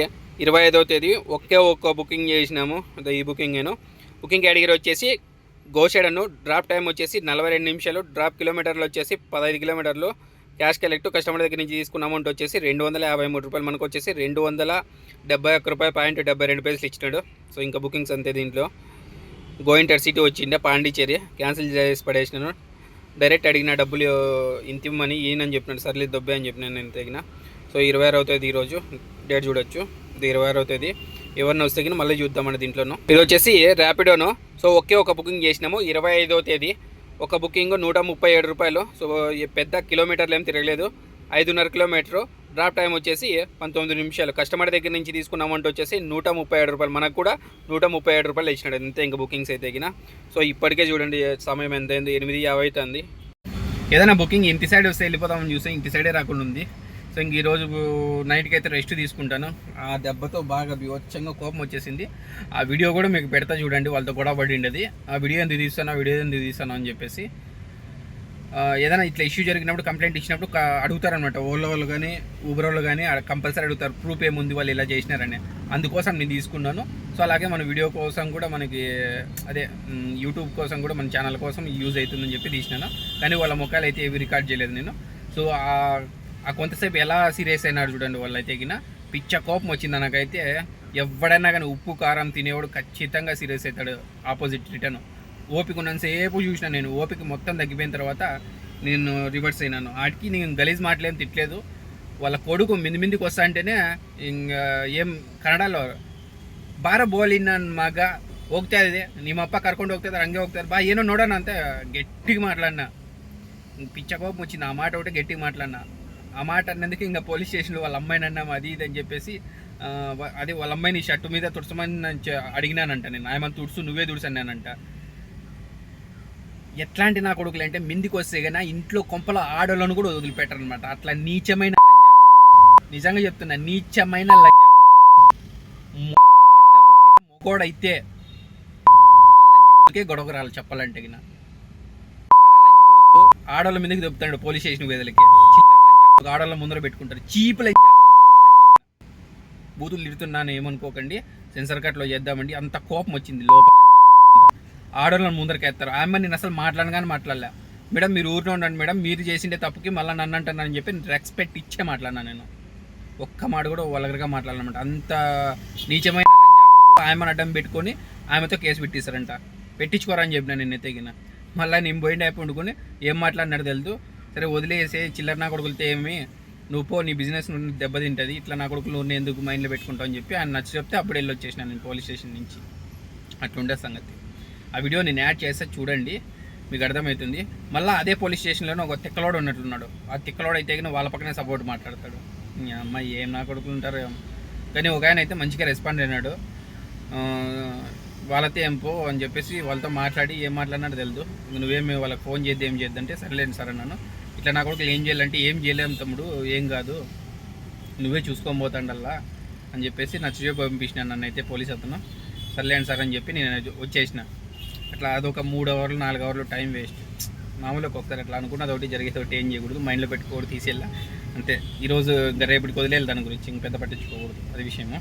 25వ తేదీ ఒక్క బుకింగ్ చేసినాము. అదే ఈ బుకింగ్ నేను. బుకింగ్ కేటగిరీ వచ్చేసి గోషెడను. డ్రాప్ టైం వచ్చేసి 42 నిమిషాలు. డ్రాప్ కిలోమీటర్లు వచ్చేసి 15 కిలోమీటర్లు. క్యాష్ కలెక్ట్ కస్టమర్ దగ్గర నుంచి తీసుకున్న అమౌంట్ వచ్చేసి 253 రూపాయలు. మనకు వచ్చేసి 271 రూపాయలు .72 ఇచ్చినాడు. సో ఇంకా బుకింగ్స్ అంతే దీంట్లో. గోయింటర్ సిటీ వచ్చిండే పాండిచేరి క్యాన్సిల్ చేసి పడేసినాను. డైరెక్ట్ అడిగిన డబ్బులు ఇంత ఇమ్మని ఈయనని చెప్పినాడు. సర్లే దొబ్బే అని చెప్పినాను నేను తగిన. సో 26 అవుతుంది ఈరోజు, డేట్ చూడొచ్చు. ఇది 26 అవుతుంది. ఎవరిని వస్తే మళ్ళీ చూద్దామండి దీంట్లోనూ. ఇది వచ్చేసి ర్యాపిడోను. సో ఒక బుకింగ్ చేసినాము 25వ తేదీ. ఒక బుకింగ్ 137 రూపాయలు. సో పెద్ద కిలోమీటర్లు ఏం తిరగలేదు, 5.5 కిలోమీటరు. డ్రాప్ టైం వచ్చేసి 19 నిమిషాలు. కస్టమర్ దగ్గర నుంచి తీసుకున్న అమౌంట్ వచ్చేసి 137 రూపాయలు. మనకు కూడా 137 రూపాయలు ఇచ్చినాడు అంతే. ఇంకా బుకింగ్స్ అయితే తగిన. సో ఇప్పటికే చూడండి సమయం ఎంత అయింది, 8:50 అవుతుంది. ఏదైనా బుకింగ్ ఇంటి సైడ్ వస్తే వెళ్ళిపోదామని చూస్తే ఇంటి సైడే రాకుండా ఉంది. సో ఇంక ఈరోజు నైట్కి అయితే రెస్ట్ తీసుకుంటాను. ఆ దెబ్బతో బాగా బీభత్సంగా కోపం వచ్చేసింది. ఆ వీడియో కూడా మీకు పెడతా చూడండి. వాళ్ళతో గొడవ పడి ఉండేది. ఆ వీడియో ఎందుకు తీస్తాను అని చెప్పేసి. ఏదైనా ఇట్లా ఇష్యూ జరిగినప్పుడు కంప్లైంట్ ఇచ్చినప్పుడు అడుగుతారనమాట. ఓలా వాళ్ళు కానీ ఊబర్ వాళ్ళు కానీ కంపల్సరీ అడుగుతారు ప్రూఫ్ ఏముంది వాళ్ళు ఇలా చేసినారని. అందుకోసం నేను తీసుకున్నాను. సో అలాగే మన వీడియో కోసం కూడా మనకి అదే యూట్యూబ్ కోసం కూడా మన ఛానల్ కోసం యూజ్ అవుతుందని చెప్పి తీసినాను. కానీ వాళ్ళ ముఖాలు అయితే ఏవి రికార్డ్ చేయలేదు నేను. సో ఆ కొంతసేపు ఎలా సీరియస్ అయినాడు చూడండి వాళ్ళైతే గిన. పిచ్చ కోపం వచ్చింది నాకైతే. ఎవడైనా కానీ ఉప్పు కారం తినేవాడు ఖచ్చితంగా సీరియస్ అవుతాడు ఆపోజిట్ రిటర్న్. ఓపిక ఉన్నంతసేపు చూసిన నేను. ఓపిక మొత్తం తగ్గిపోయిన తర్వాత నేను రివర్స్ అయినాను. వాటికి నేను గలీజ్ మాటలేం తిట్టలేదు. వాళ్ళ కొడుకు మిందికి వస్తా అంటేనే ఇంకా ఏం కన్నడలో బార ಬೋಲಿನ ಮಗ ಹೋಗ್ತಾ ಇದೆ ನಿಮ್ಮ ಅಪ್ಪ ಕರ್ಕೊಂಡು ಹೋಗ್ತಿದ್ದಾರೆ ಹಂಗೆ ಹೋಗ್ತಾರೆ ಬಾ ಏನೋ ನೋಡೋಣ ಅಂತ గట్టిగా మాట్లాడినా. పిచ్చ కోపం వచ్చింది. ఆ మాట ఒకటి గట్టిగా మాట్లాడినా. ఆ మాట అన్నందుకు ఇంకా పోలీస్ స్టేషన్లో వాళ్ళ అమ్మాయిని అన్నాము అది ఇది అని చెప్పేసి అదే వాళ్ళ అమ్మాయిని షర్టు మీద తుడసమని అడిగినానంట నేను. ఆయమని తుడుసు నువ్వే తుడుసు అన్నానంట. ఎట్లాంటి నా కొడుకులు అంటే మిందికి వస్తే కానీ ఇంట్లో కొంపల ఆడోళ్ళను కూడా వదిలిపెట్టరు అనమాట. అట్లా నీచమైన లంజా కొడుకులు. నిజంగా చెప్తున్నా, నీచమైన లంజా కొడుకులు. మొడ్డ పుట్టిన మొగోడైతే ఆ లంజి కొడుకే గొడవ రాలి చెప్పాలంటే గిన. లంజి కొడుకు ఆడోళ్ళ మీదకి దొబ్బుతాడు పోలీస్ స్టేషన్ వేదలకి. చిల్లర లంజా కొడుకు ఆడోళ్ళ ముందర పెట్టుకుంటారు. చీప్ లంజా కొడుకు చెప్పాలంటే గిన. బూతులు తిడుతున్నాను ఏమనుకోకండి, సెన్సర్ కట్లో చేద్దామండి. అంత కోపం వచ్చింది లోపల. ఆడోళ్ళని ముందరికి ఎత్తారు. ఆమె నేను అసలు మాట్లాడగానే మాట్లాడలే. మేడం మీరు ఊరిలో ఉండండి మేడం, మీరు చేసిండే తప్పుకి మళ్ళీ నన్ను అంటున్నానని చెప్పి రెస్పెక్ట్ ఇచ్చే మాట్లాడినా నేను. ఒక్క మాట కూడా వల్గర్గా మాట్లాడాలన్నమాట. అంత నీచమైన లంజా కొడుకు ఆమెను అడ్డం పెట్టుకొని ఆమెతో కేసు పెట్టిస్తారంట. పెట్టించుకోరని చెప్పిన నేను ఎత్తగిన. మళ్ళీ నేను పోయిండే అయిపోయి వండుకొని ఏం మాట్లాడినాడు తెలుదు. సరే వదిలేసే చిల్లర నా కొడుకులతో ఏమి నువ్వు పో, నీ బిజినెస్ నుండి దెబ్బతింటుంది, ఇట్లా నా కొడుకులు నువ్వు ఎందుకు మైండ్లో పెట్టుకుంటావు అని చెప్పి ఆయన నచ్చి చెప్తే అప్పుడు వెళ్ళి వచ్చేసిన నేను పోలీస్ స్టేషన్ నుంచి. అట్లుండే సంగతి. ఆ వీడియో నేను యాడ్ చేస్తే చూడండి, మీకు అర్థమవుతుంది. మళ్ళీ అదే పోలీస్ స్టేషన్లోనే ఒక తిక్కలోడు ఉన్నట్లున్నాడు. ఆ తిక్కలోడు అయితే వాళ్ళ పక్కనే సపోర్ట్ మాట్లాడతాడు. అమ్మాయి ఏం నా కొడుకులు ఉంటారు. కానీ ఒక ఆయన అయితే మంచిగా రెస్పాండ్ అయినాడు. వాళ్ళతో ఏం పో అని చెప్పేసి వాళ్ళతో మాట్లాడి ఏం మాట్లాడినాడు తెలియదు. నువ్వేమి వాళ్ళకి ఫోన్ చేద్దాం ఏం చేద్దంటే సర్లేండి సార్ అన్నాను. ఇట్లా నా కొడుకులు ఏం చేయాలంటే ఏం చేయలేము తమ్ముడు, ఏం కాదు నువ్వే చూసుకొని పోతాండల్లా అని చెప్పేసి నచ్చజో పంపించిన నన్ను అయితే పోలీస్ అతను. సర్లేండి సార్ అని చెప్పి నేను వచ్చేసిన. అట్లా అదొక 3 అవర్లు 4 అవర్లు టైం వేస్ట్. మామూలుగా ఒకసారి అట్లా అనుకున్నది ఒకటి జరిగేది ఒకటి ఏం చేయకూడదు, మైండ్లో పెట్టుకోకూడదు, తీసేళ్ళ అంతే. ఈరోజు రేపటికి వదిలేదు దాని గురించి, ఇంక పెద్ద పట్టించుకోకూడదు, అది విషయము.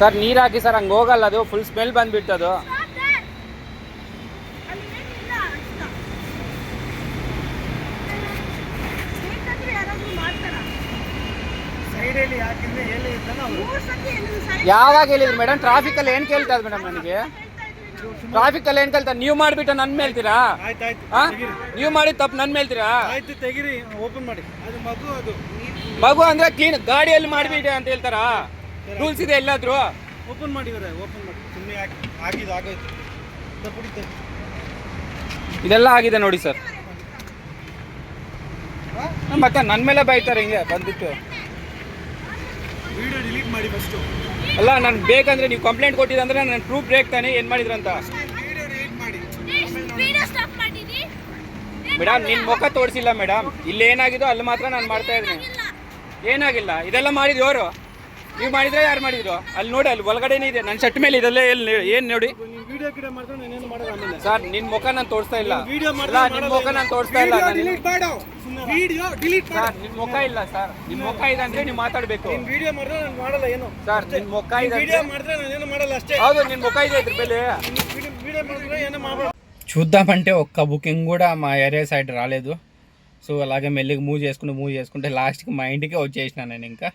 ಸರ್ ನೀರು ಹಾಕಿ ಸರ್, ಹಂಗೆ ಹೋಗಲ್ಲ, ಅದು ಫುಲ್ ಸ್ಮೆಲ್ ಬಂದುಬಿಡ್ತದು. ಯಾವಾಗ ಹೇಳಿದ್ರಿ ಮೇಡಮ್? ಟ್ರಾಫಿಕಲ್ಲಿ ಏನು ಕೇಳ್ತಾ ಮೇಡಮ್ ನನಗೆ? ಟ್ರಾಫಿಕಲ್ಲಿ ಏನು ಕೇಳ್ತಾರೆ? ನೀವು ಮಾಡಿಬಿಟ್ಟು ನನ್ನ ಮೇಲ್ತೀರಾ? ನೀವು ಮಾಡಿದ ತಪ್ಪು ನನ್ನ ಮೇಲ್ತೀರಾ? ಆಯ್ತು ತೆಗಿರಿ, ಓಪನ್ ಮಾಡಿ. ಅದು ಮಗು ಅಂದ್ರೆ ಕ್ಲೀನ್ ಗಾಡಿಯಲ್ಲಿ ಮಾಡಿಬಿಟ್ಟೆ ಅಂತ ಹೇಳ್ತಾರಾ? ರೂಲ್ಸ್ ಇದೆ ಎಲ್ಲಾದ್ರೂ? ಓಪನ್ ಮಾಡಿ, ಓಪನ್ ಮಾಡಿ. ಸುಮ್ಮನೆ ಆಗಿದ್ದು ಆಗೋಯ್ತು. ಇದೆಲ್ಲ ಆಗಿದೆ ನೋಡಿ ಸರ್. ಮತ್ತೆ ನನ್ನ ಮೇಲೆ ಬೈತಾರೆ ಹಿಂಗೆ ಬಂದ್ಬಿಟ್ಟು. ವಿಡಿಯೋ ಡಿಲೀಟ್ ಮಾಡಿ ಫಸ್ಟ್. ಅಲ್ಲ ನಾನು ಬೇಕಂದ್ರೆ ನೀವು ಕಂಪ್ಲೇಂಟ್ ಕೊಟ್ಟಿದಂದ್ರೆ ನಾನು ಪ್ರೂಫ್ ಬ್ರೇಕ್ ತಾನೆ ಏನು ಮಾಡಿದ್ರಂತ. ವಿಡಿಯೋ ಡಿಲೀಟ್ ಮಾಡಿ. ವಿಡಿಯೋ ಸ್ಟಾಪ್ ಮಾಡಿದಿ. ಮೇಡಮ್ ನಿನ್ನ ಮುಖ ತೋರಿಸಿಲ್ಲ ಮೇಡಮ್. ಇಲ್ಲಿ ಏನಾಗಿದೋ ಅಲ್ಲಿ ಮಾತ್ರ ನಾನು ಮಾಡ್ತಾ ಇದ್ದೀನಿ. ಏನಾಗಿಲ್ಲ. ಇದೆಲ್ಲ ಮಾಡಿದ್ದು ಯಾರು? ನೀವು ಮಾಡಿದ್ರೆ ಯಾರು ಮಾಡಿದ್ರು? ಅಲ್ಲಿ ನೋಡಿ, ಅಲ್ಲಿ ಒಳಗಡೆನೇ ಇದೆ ನನ್ನ ಶರ್ಟ್ ಮೇಲೆ ಇದೆಲ್ಲ ಏನು ನೋಡಿ. ನೀವು ವಿಡಿಯೋ ಕಿಡ ಮಾಡಿದ್ರೆ ನಾನು ಏನು ಮಾಡೋದು ಆಮೇಲೆ. ಸರ್ ನಿನ್ನ ಮುಖ ನಾನು ತೋರಿಸ್ತಾ ಇಲ್ಲ. ವಿಡಿಯೋ ಇಲ್ಲ ನಿನ್ನ ಮುಖ ನಾನು ತೋರಿಸ್ತಾ ಇಲ್ಲ. ಡಿಲೀಟ್ ಮಾಡು. ವಿಡಿಯೋ ಡಿಲೀಟ್ ಮಾಡು. ಸರ್ ನಿನ್ನ ಮುಖ ಇಲ್ಲ ಸರ್. ನಿನ್ನ ಮುಖ ಇದೆ ಅಂದ್ರೆ ನೀವು ಮಾತಾಡಬೇಕು. ನೀನು ವಿಡಿಯೋ ಮಾಡಿದ್ರೆ ನಾನು ಮಾಡಲ್ಲ ಏನು. ಸರ್ ನಿನ್ನ ಮುಖ ಇದೆ. ವಿಡಿಯೋ ಮಾಡಿದ್ರೆ ನಾನು ಏನು ಮಾಡಲ್ಲ అಷ್ಟೇ. ಹೌದು ನಿನ್ನ ಮುಖ ಇದೆ ಇದ್ರ ಮೇಲೆ. విడియో ಮಾಡಿದ್ರೆ ಏನು ಮಾಡಲ್ಲ. చూద్దామంటే ఒక్క బుకింగ్ కూడా మా ఏరియా సైడ్ రాలేదు. సో అలాగే మెల్లిగా మూవ్ చేసుకుంటే లాస్ట్కి మా ఇంటికే వచ్చేసినాను నేను. ఇంకా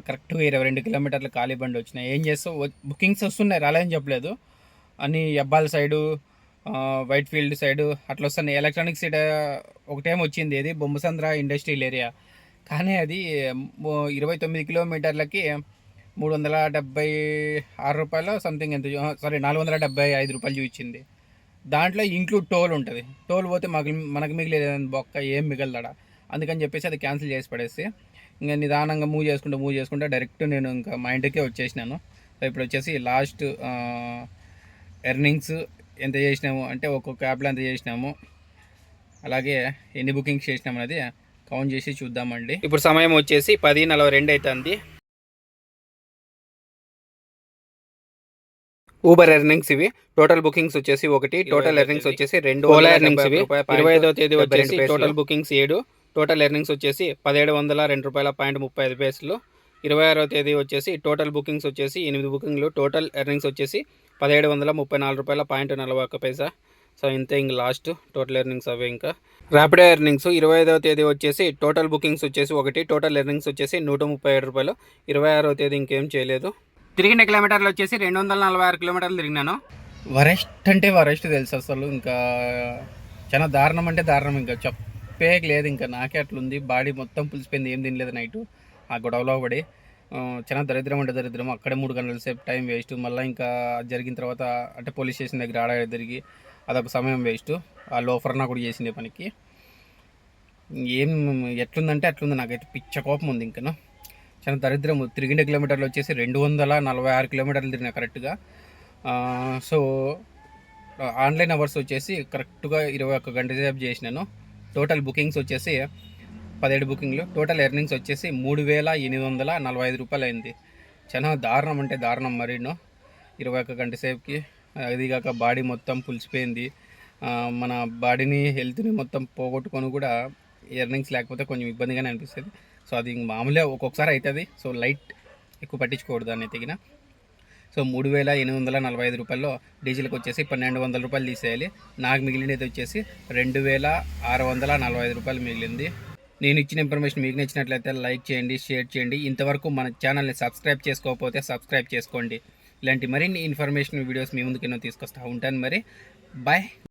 కరెక్ట్గా 22 కిలోమీటర్లు ఖాళీ బండి వచ్చినాయి. ఏం చేస్తావు, బుకింగ్స్ వస్తున్నాయి, రాలేదని చెప్పలేదు. అని అబ్బాల సైడు, వైట్ ఫీల్డ్ సైడు అట్లా వస్తున్నాయి. ఎలక్ట్రానిక్ సిటీ ఒకటేమో వచ్చింది, ఇది బొమ్మసంద్ర ఇండస్ట్రియల్ ఏరియా. కానీ అది 29 కిలోమీటర్లకి 376 రూపాయలు సంథింగ్ ఎంత, సారీ 475 రూపాయలు చూపించింది. దాంట్లో ఇంక్లూడ్ టోల్ ఉంటుంది. టోల్ పోతే మనకు మిగిలేదు బొక్క, ఏం మిగలదా. అందుకని చెప్పేసి అది క్యాన్సిల్ చేసి పడేసి ఇంకా నిదానంగా మూవ్ చేసుకుంటే డైరెక్ట్ నేను ఇంకా మా ఇంటికే వచ్చేసినాను. సో ఇప్పుడు వచ్చేసి లాస్ట్ ఎర్నింగ్స్ ఎంత చేసినాము అంటే ఒక్కొక్క యాప్లో ఎంత చేసినాము, అలాగే ఎన్ని బుకింగ్స్ చేసినాము అనేది కౌంట్ చేసి చూద్దామండి. ఇప్పుడు సమయం వచ్చేసి 10:42 అవుతుంది. ఊబర్ ఎర్నింగ్స్ ఇవి. టోటల్ బుకింగ్స్ వచ్చేసి 1, టోటల్ ఎర్నింగ్స్ వచ్చేసి 2. ఓలా ఎర్నింగ్స్ ఇవి. 25వ తేదీ వచ్చేసి టోటల్ బుకింగ్స్ 7, టోటల్ ఎర్నింగ్స్ వచ్చేసి 1702 రూపాయల 35 పైసలు. 26వ తేదీ వచ్చేసి టోటల్ బుకింగ్స్ వచ్చేసి 8 బుకింగ్లు, టోటల్ ఎర్నింగ్స్ వచ్చేసి 1734 రూపాయల 41 పైసా. సో ఇంతే ఇంక లాస్ట్ టోటల్ ఎర్నింగ్స్ అవే. ఇంకా ర్యాపిడో ఎర్నింగ్స్ 25వ తేదీ వచ్చేసి టోటల్ బుకింగ్స్ వచ్చేసి 1, టోటల్ ఎర్నింగ్స్ వచ్చేసి 137 రూపాయలు. 26వ తేదీ ఇంకేం చేయలేదు. తిరిగిన కిలోమీటర్లు వచ్చేసి 246 కిలోమీటర్లు తిరిగినాను. వరెస్ట్ అంటే వరెస్ట్ తెలుసు అసలు. ఇంకా చాలా దారుణం అంటే దారుణం, ఇంకా చెప్పే లేదు. ఇంకా నాకే అట్లుంది, బాడీ మొత్తం పులిసిపోయింది. ఏం తినలేదు నైటు ఆ గొడవలో పడి. చాలా దరిద్రం అంటే దరిద్రం. అక్కడే 3 గంటల సేపు టైం వేస్ట్. మళ్ళీ ఇంకా జరిగిన తర్వాత అంటే పోలీస్ స్టేషన్ దగ్గర ఆడ తిరిగి అదొక సమయం వేస్ట్. ఆ లోఫర్ నా కూడా చేసిండే పనికి. ఏం ఎట్లుందంటే అట్లుంది. నాకైతే పిచ్చ కోపం ఉంది. ఇంకా చాలా దరిద్రం. తిరిగిన కిలోమీటర్లు వచ్చేసి 246 కిలోమీటర్లు తిరిగిన కరెక్ట్గా. సో ఆన్లైన్ అవర్స్ వచ్చేసి కరెక్ట్గా 21 గంట సేపు చేసినాను. టోటల్ బుకింగ్స్ వచ్చేసి 17 బుకింగ్లు, టోటల్ ఎర్నింగ్స్ వచ్చేసి 3845 రూపాయలు అయింది. చాలా దారుణం అంటే దారుణం మరీను. 21 గంట సేపుకి. అదిగాక బాడీ మొత్తం పులిసిపోయింది. మన బాడీని హెల్త్ని మొత్తం పోగొట్టుకొని కూడా ఎర్నింగ్స్ లేకపోతే కొంచెం ఇబ్బందిగానే అనిపిస్తుంది. సో అది మామూలుగా ఒక్కొక్కసారి అవుతుంది. సో లైట్ ఎక్కువ పట్టించుకోకూడదు అని తెగిన. సో 3845 రూపాయల్లో డీజిల్కి వచ్చేసి 1200 రూపాయలు తీసేయాలి. నాకు మిగిలినది వచ్చేసి 2645 రూపాయలు మిగిలింది. నేను ఇచ్చిన ఇన్ఫర్మేషన్ మీకు నచ్చినట్లయితే లైక్ చేయండి, షేర్ చేయండి. ఇంతవరకు మన ఛానల్ని సబ్స్క్రైబ్ చేసుకోకపోతే సబ్స్క్రైబ్ చేసుకోండి. ఇలాంటి మరిన్ని ఇన్ఫర్మేషన్ వీడియోస్ మీ ముందుకు ఎన్నో తీసుకొస్తూ ఉంటాను. మరి బాయ్.